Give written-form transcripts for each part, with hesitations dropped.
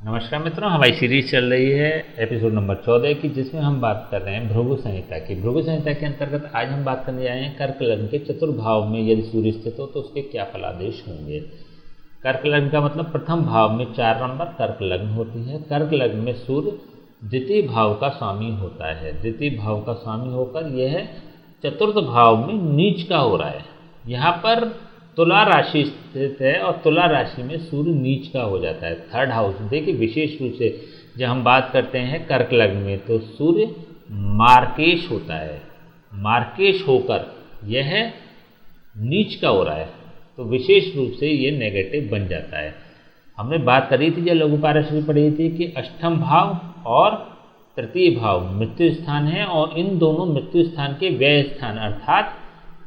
नमस्कार मित्रों, हमारी सीरीज चल रही है एपिसोड नंबर 14 की, जिसमें हम बात कर रहे हैं भृगु संहिता की। भृगु संहिता के अंतर्गत आज हम बात करने आए हैं कर्क लग्न के चतुर्भाव में यदि सूर्य स्थित हो तो उसके क्या फलादेश होंगे। कर्क लग्न का मतलब प्रथम भाव में 4 नंबर कर्क लग्न होती है। कर्क लग्न में सूर्य द्वितीय भाव का स्वामी होता है। द्वितीय भाव का स्वामी होकर यह चतुर्थ भाव में नीच का हो रहा है। यहाँ पर तुला राशि स्थित है और तुला राशि में सूर्य नीच का हो जाता है। थर्ड हाउस देखिए, विशेष रूप से जब हम बात करते हैं कर्क लग्न में तो सूर्य मार्केश होता है। मार्केश होकर यह नीच का हो रहा है तो विशेष रूप से ये नेगेटिव बन जाता है। हमने बात करी थी, जब लघु पारस्मरिक पढ़ी थी कि अष्टम भाव और तृतीय भाव मृत्यु स्थान है और इन दोनों मृत्यु स्थान के व्यय स्थान अर्थात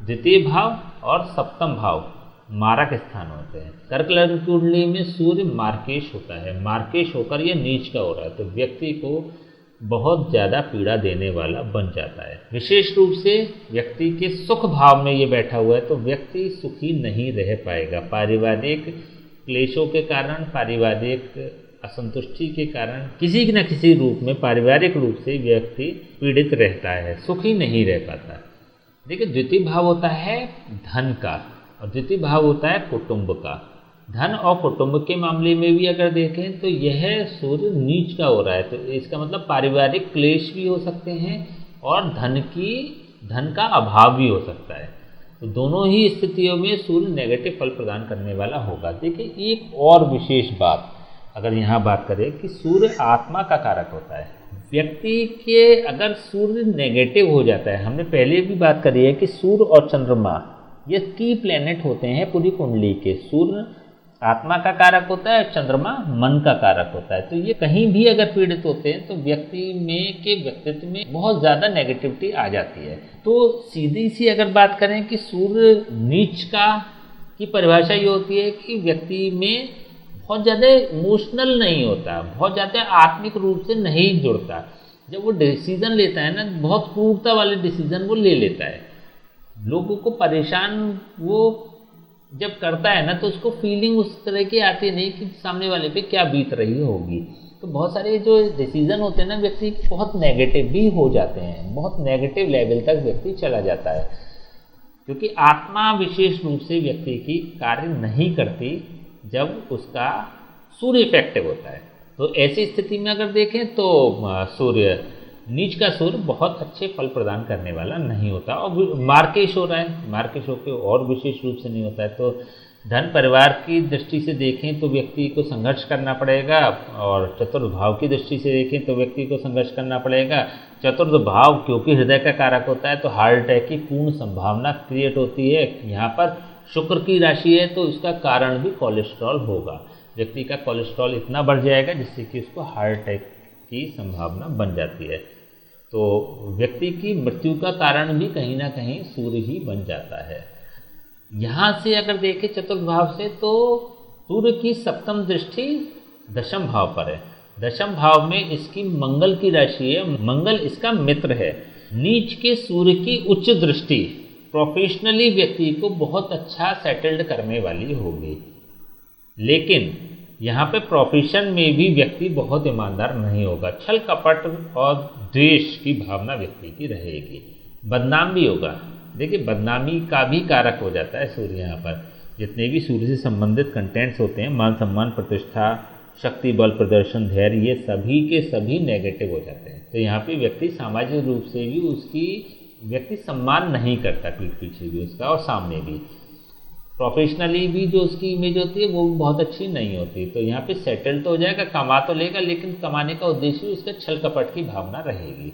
द्वितीय भाव और सप्तम भाव मारक स्थान होते हैं। कर्क लग्न की कुंडली में सूर्य मार्केश होता है। मार्केश होकर यह नीच का हो रहा है तो व्यक्ति को बहुत ज़्यादा पीड़ा देने वाला बन जाता है। विशेष रूप से व्यक्ति के सुख भाव में ये बैठा हुआ है तो व्यक्ति सुखी नहीं रह पाएगा। पारिवारिक क्लेशों के कारण, पारिवारिक असंतुष्टि के कारण किसी न किसी रूप में पारिवारिक रूप से व्यक्ति पीड़ित रहता है, सुखी नहीं रह पाता। देखिए, द्वितीय भाव होता है धन का और द्वितीय भाव होता है कुटुंब का। धन और कुटुंब के मामले में भी अगर देखें तो यह सूर्य नीच का हो रहा है तो इसका मतलब पारिवारिक क्लेश भी हो सकते हैं और धन का अभाव भी हो सकता है। तो दोनों ही स्थितियों में सूर्य नेगेटिव फल प्रदान करने वाला होगा। देखिए, एक और विशेष बात अगर यहाँ बात करें कि सूर्य आत्मा का कारक होता है। व्यक्ति के अगर सूर्य नेगेटिव हो जाता है, हमने पहले भी बात करी है कि सूर्य और चंद्रमा ये की प्लेनेट होते हैं पूरी कुंडली के। सूर्य आत्मा का कारक होता है, चंद्रमा मन का कारक होता है। तो ये कहीं भी अगर पीड़ित होते हैं तो व्यक्तित्व में बहुत ज़्यादा नेगेटिविटी आ जाती है। तो सीधी सी अगर बात करें कि सूर्य नीच की परिभाषा ये होती है कि व्यक्ति में बहुत ज़्यादा इमोशनल नहीं होता, बहुत ज़्यादा आत्मिक रूप से नहीं जुड़ता। जब वो डिसीज़न लेता है ना, बहुत क्रूरता वाले डिसीज़न वो ले लेता है। लोगों को परेशान वो जब करता है ना तो उसको फीलिंग उस तरह की आती नहीं कि सामने वाले पे क्या बीत रही होगी। तो बहुत सारे जो डिसीज़न होते हैं ना व्यक्ति के बहुत नेगेटिव भी हो जाते हैं, बहुत नेगेटिव लेवल तक व्यक्ति चला जाता है क्योंकि आत्मा विशेष रूप से व्यक्ति की कार्य नहीं करती जब उसका सूर्य इफेक्टिव होता है। तो ऐसी स्थिति में अगर देखें तो सूर्य नीच का सूर्य बहुत अच्छे फल प्रदान करने वाला नहीं होता और मार्केश हो रहा है। मार्केश होकर और विशेष रूप से नहीं होता है। तो धन परिवार की दृष्टि से देखें तो व्यक्ति को संघर्ष करना पड़ेगा और चतुर्थ भाव की दृष्टि से देखें तो व्यक्ति को संघर्ष करना पड़ेगा। चतुर्थ भाव क्योंकि हृदय का कारक होता है तो हार्ट अटैक की पूर्ण संभावना क्रिएट होती है। यहाँ पर शुक्र की राशि है तो इसका कारण भी कोलेस्ट्रॉल होगा। व्यक्ति का कोलेस्ट्रॉल इतना बढ़ जाएगा जिससे कि उसको हार्ट अटैक की संभावना बन जाती है। तो व्यक्ति की मृत्यु का कारण भी कहीं ना कहीं सूर्य ही बन जाता है। यहाँ से अगर देखें चतुर्थ भाव से तो सूर्य की सप्तम दृष्टि दशम भाव पर है। दशम भाव में इसकी मंगल की राशि है, मंगल इसका मित्र है। नीच के सूर्य की उच्च दृष्टि प्रोफेशनली व्यक्ति को बहुत अच्छा सेटल्ड करने वाली होगी, लेकिन यहाँ पे प्रोफेशन में भी व्यक्ति बहुत ईमानदार नहीं होगा। छल कपट और द्वेष की भावना व्यक्ति की रहेगी। बदनाम भी होगा। देखिए, बदनामी का भी कारक हो जाता है सूर्य। यहाँ पर जितने भी सूर्य से संबंधित कंटेंट्स होते हैं, मान सम्मान प्रतिष्ठा शक्ति बल प्रदर्शन धैर्य, ये सभी के सभी नेगेटिव हो जाते हैं। तो यहाँ पे व्यक्ति सामाजिक रूप से भी व्यक्ति सम्मान नहीं करता, पीठ पीछे भी उसका और सामने भी। प्रोफेशनली भी जो उसकी इमेज होती है वो भी बहुत अच्छी नहीं होती। तो यहाँ पे सेटल तो हो जाएगा, कमा तो लेगा, लेकिन कमाने का उद्देश्य भी उसका छल कपट की भावना रहेगी।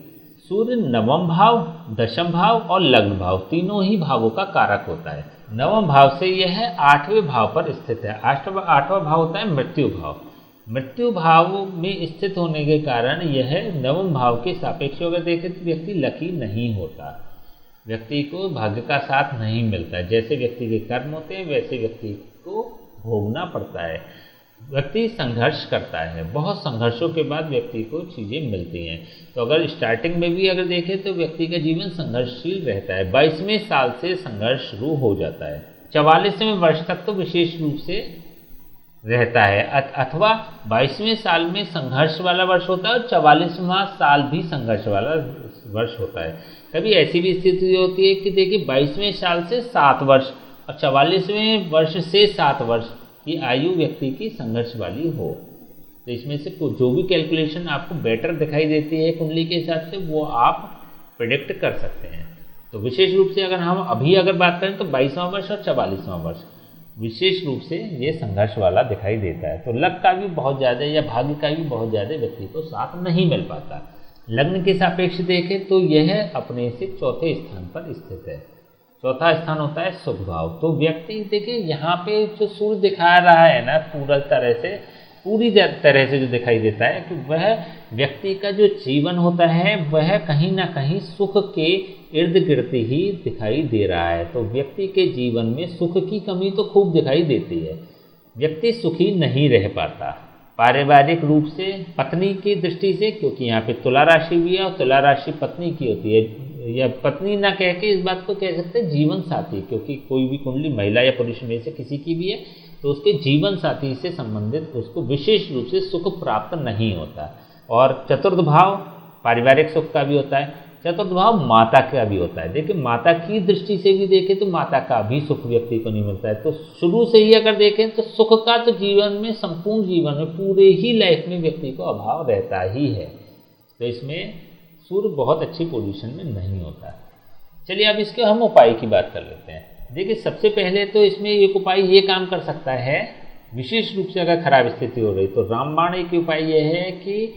सूर्य नवम भाव, दशम भाव और लग्न भाव तीनों ही भावों का कारक होता है। नवम भाव से यह 8वें भाव पर स्थित है। 8वां भाव होता है मृत्यु भाव। मृत्यु भाव में स्थित होने के कारण यह नवम भाव के सापेक्ष अगर देखें तो व्यक्ति लकी नहीं होता, व्यक्ति को भाग्य का साथ नहीं मिलता। जैसे व्यक्ति के कर्म होते हैं वैसे व्यक्ति को भोगना पड़ता है। व्यक्ति संघर्ष करता है, बहुत संघर्षों के बाद व्यक्ति को चीज़ें मिलती हैं। तो अगर स्टार्टिंग में भी अगर देखें तो व्यक्ति का जीवन संघर्षशील रहता है। 22वें साल से संघर्ष शुरू हो जाता है। 44वें वर्ष तक तो विशेष रूप से रहता है, अथवा 22वें साल में संघर्ष वाला वर्ष होता है और 44वां साल भी संघर्ष वाला वर्ष होता है। कभी ऐसी भी स्थिति होती है कि देखिए 22वें साल से 7 वर्ष और 44वें वर्ष से 7 वर्ष की आयु व्यक्ति की संघर्ष वाली हो। तो इसमें से जो भी कैलकुलेशन आपको बेटर दिखाई देती है कुंडली के हिसाब से वो आप प्रेडिक्ट कर सकते हैं। तो विशेष रूप से अगर हम अभी बात करें तो 22वां वर्ष और 44वां वर्ष विशेष रूप से ये संघर्ष वाला दिखाई देता है। तो लक का भी बहुत ज़्यादा या भाग्य का भी बहुत ज़्यादा व्यक्ति को साथ नहीं मिल पाता। लग्न के सापेक्ष देखें तो यह अपने से चौथे स्थान पर स्थित है। चौथा स्थान होता है सुख भाव। तो व्यक्ति देखिए यहाँ पे जो सूर्य दिखा रहा है ना पूरी तरह से जो दिखाई देता है कि वह व्यक्ति का जो जीवन होता है वह कहीं ना कहीं सुख के इर्द गिर्द ही दिखाई दे रहा है। तो व्यक्ति के जीवन में सुख की कमी तो खूब दिखाई देती है, व्यक्ति सुखी नहीं रह पाता। पारिवारिक रूप से पत्नी की दृष्टि से, क्योंकि यहाँ पे तुला राशि भी है और तुला राशि पत्नी की होती है, या पत्नी ना कह के इस बात को कह सकते हैं जीवन साथी, क्योंकि कोई भी कुंडली महिला या पुरुष में से किसी की भी है तो उसके जीवन साथी से संबंधित उसको विशेष रूप से सुख प्राप्त नहीं होता। और चतुर्थ भाव पारिवारिक सुख का भी होता है, चतुर्थ भाव माता का भी होता है। देखिए माता की दृष्टि से भी देखें तो माता का भी सुख व्यक्ति को नहीं मिलता है। तो शुरू से ही अगर देखें तो सुख का तो जीवन में, संपूर्ण जीवन में, पूरे ही लाइफ में व्यक्ति को अभाव रहता ही है। तो इसमें सूर्य बहुत अच्छी पोजीशन में नहीं होता। चलिए अब इसके हम उपाय की बात कर लेते हैं। देखिए सबसे पहले तो इसमें एक उपाय ये काम कर सकता है, विशेष रूप से अगर खराब स्थिति हो रही तो रामबाण एक उपाय यह है कि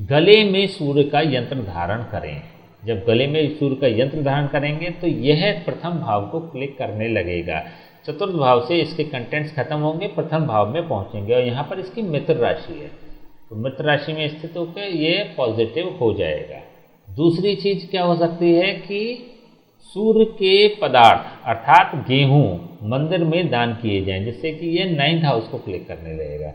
गले में सूर्य का यंत्र धारण करें। जब गले में सूर्य का यंत्र धारण करेंगे तो यह प्रथम भाव को क्लिक करने लगेगा। चतुर्थ भाव से इसके कंटेंट्स खत्म होंगे, प्रथम भाव में पहुंचेंगे और यहाँ पर इसकी मित्र राशि है तो मित्र राशि में स्थित होकर ये पॉजिटिव हो जाएगा। दूसरी चीज क्या हो सकती है कि सूर्य के पदार्थ अर्थात गेहूं मंदिर में दान किए जाएं, जिससे कि ये 9th हाउस को क्लिक करने लगेगा।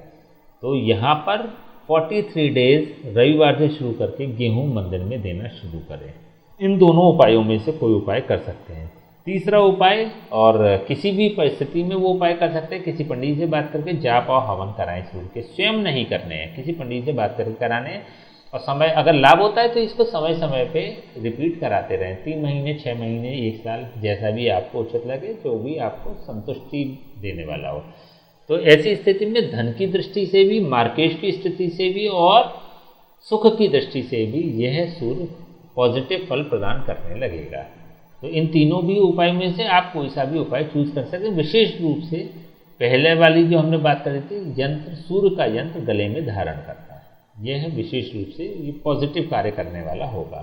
तो यहाँ पर 43 डेज रविवार से शुरू करके गेहूं मंदिर में देना शुरू करें। इन दोनों उपायों में से कोई उपाय कर सकते हैं। तीसरा उपाय, और किसी भी परिस्थिति में वो उपाय कर सकते हैं, किसी पंडित से बात करके जाप और हवन कराएं। सूर्य के स्वयं नहीं करने हैं, किसी पंडित से बात करके कराने। और समय अगर लाभ होता है तो इसको समय समय पे रिपीट कराते रहें, 3 महीने, 6 महीने, 1 साल, जैसा भी आपको उचित लगे, जो भी आपको संतुष्टि देने वाला हो। तो ऐसी स्थिति में धन की दृष्टि से भी, मार्केट की स्थिति से भी और सुख की दृष्टि से भी यह सूर्य पॉजिटिव फल प्रदान करने लगेगा। तो इन तीनों भी उपाय में से आप कोई सा भी उपाय चूज कर सकते हैं। विशेष रूप से पहले वाली जो हमने बात करी थी, यंत्र, सूर्य का यंत्र गले में धारण करता है, यह विशेष रूप से ये पॉजिटिव कार्य करने वाला होगा।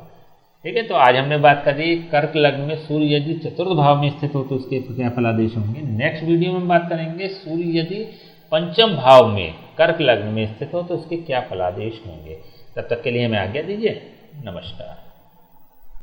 ठीक है, तो आज हमने बात करी कर्क लग्न में सूर्य यदि चतुर्थ भाव में स्थित हो तो उसके क्या फलादेश होंगे। नेक्स्ट वीडियो में हम बात करेंगे सूर्य यदि पंचम भाव में कर्क लग्न में स्थित हो तो उसके क्या फलादेश होंगे। तब तक के लिए हमें आज्ञा दीजिए। नमस्कार।